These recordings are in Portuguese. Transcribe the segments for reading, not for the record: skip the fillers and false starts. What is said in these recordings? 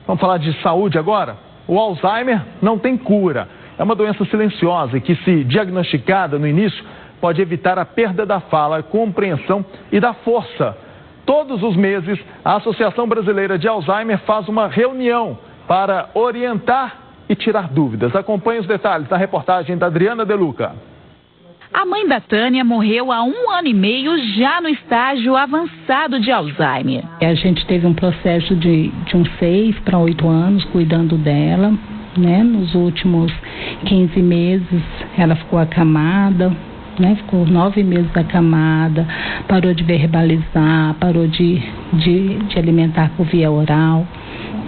Vamos falar de saúde agora? O Alzheimer não tem cura. É uma doença silenciosa e que, se diagnosticada no início, pode evitar a perda da fala, compreensão e da força. Todos os meses, a Associação Brasileira de Alzheimer faz uma reunião para orientar e tirar dúvidas. Acompanhe os detalhes da reportagem da Adriana De Luca. A mãe da Tânia morreu há 1 ano e meio, já no estágio avançado de Alzheimer. A gente teve um processo de uns 6 para 8 anos cuidando dela, né? Nos últimos 15 meses ela ficou acamada, né? Ficou 9 meses acamada, parou de verbalizar, parou de alimentar por via oral,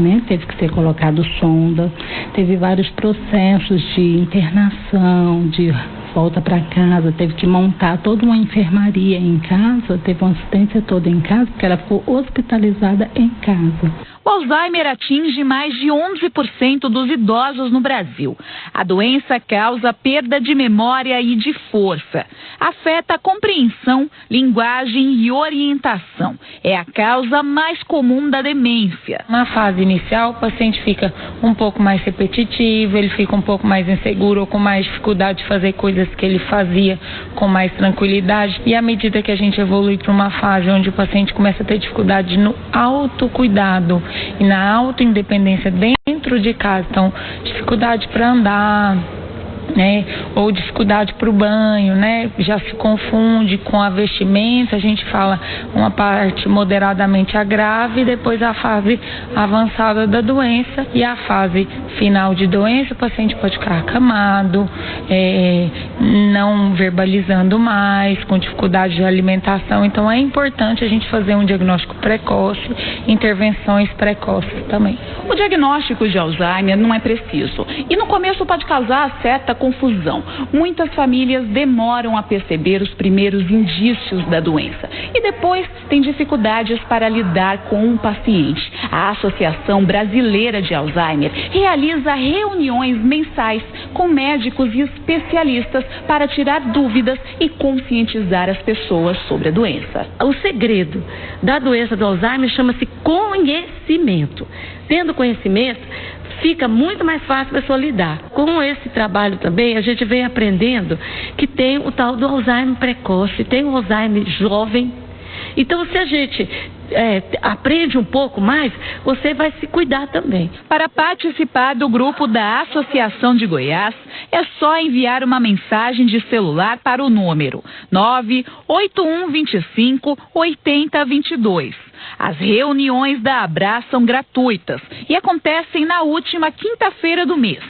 né? Teve que ser colocado sonda, teve vários processos de internação, de volta para casa, teve que montar toda uma enfermaria em casa, teve uma assistência toda em casa, porque ela ficou hospitalizada em casa. O Alzheimer atinge mais de 11% dos idosos no Brasil. A doença causa perda de memória e de força. Afeta a compreensão, linguagem e orientação. É a causa mais comum da demência. Na fase inicial, o paciente fica um pouco mais repetitivo, ele fica um pouco mais inseguro ou com mais dificuldade de fazer coisas que ele fazia com mais tranquilidade. E à medida que a gente evolui para uma fase onde o paciente começa a ter dificuldade no autocuidado e na autoindependência dentro de casa, então dificuldade para andar, né, ou dificuldade para o banho, né, já se confunde com a vestimenta, a gente fala uma parte moderadamente a grave, depois a fase avançada da doença e a fase final de doença, o paciente pode ficar acamado, não verbalizando mais, com dificuldade de alimentação, então é importante a gente fazer um diagnóstico precoce, intervenções precoces também. O diagnóstico de Alzheimer não é preciso e no começo pode causar certa confusão. Muitas famílias demoram a perceber os primeiros indícios da doença e depois têm dificuldades para lidar com o paciente. A Associação Brasileira de Alzheimer realiza reuniões mensais com médicos e especialistas para tirar dúvidas e conscientizar as pessoas sobre a doença. O segredo da doença do Alzheimer chama-se conhecimento. Tendo conhecimento, fica muito mais fácil a pessoa lidar. Com esse trabalho também, a gente vem aprendendo que tem o tal do Alzheimer precoce, tem o Alzheimer jovem. Então, se a gente aprende um pouco mais, você vai se cuidar também. Para participar do grupo da Associação de Goiás, é só enviar uma mensagem de celular para o número 98125 8022. As reuniões da Abra são gratuitas e acontecem na última quinta-feira do mês,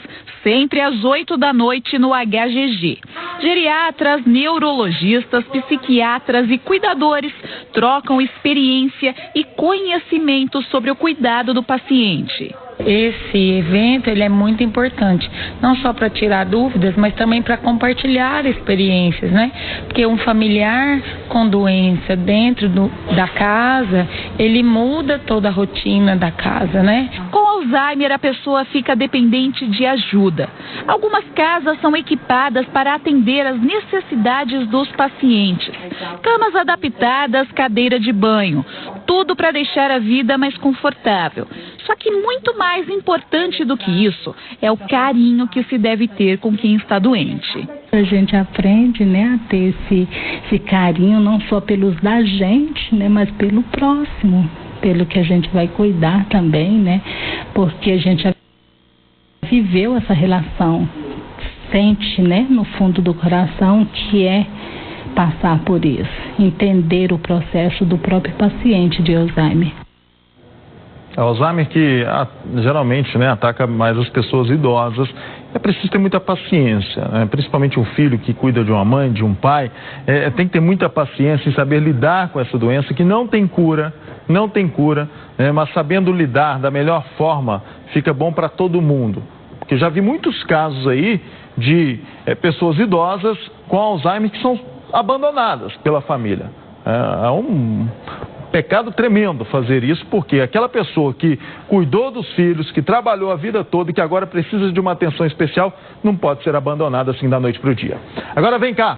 sempre às 8 da noite no HGG. Geriatras, neurologistas, psiquiatras e cuidadores trocam experiência e conhecimento sobre o cuidado do paciente. Esse evento ele é muito importante, não só para tirar dúvidas, mas também para compartilhar experiências, né? Porque um familiar com doença dentro da casa, ele muda toda a rotina da casa, né? Com Alzheimer, a pessoa fica dependente de ajuda. Algumas casas são equipadas para atender às necessidades dos pacientes. Camas adaptadas, cadeira de banho, tudo para deixar a vida mais confortável. Só que muito mais importante do que isso é o carinho que se deve ter com quem está doente. A gente aprende, né, a ter esse carinho não só pelos da gente, né, mas pelo próximo, pelo que a gente vai cuidar também, né, porque a gente já viveu essa relação, sente, né, no fundo do coração que é passar por isso, entender o processo do próprio paciente de Alzheimer. Alzheimer que geralmente, né, ataca mais as pessoas idosas. É preciso ter muita paciência, né? Principalmente um filho que cuida de uma mãe, de um pai. Tem que ter muita paciência em saber lidar com essa doença que não tem cura, mas sabendo lidar da melhor forma, fica bom para todo mundo. Porque já vi muitos casos aí de pessoas idosas com Alzheimer que são abandonadas pela família. É um pecado tremendo fazer isso, porque aquela pessoa que cuidou dos filhos, que trabalhou a vida toda e que agora precisa de uma atenção especial, não pode ser abandonada assim da noite para o dia. Agora vem cá.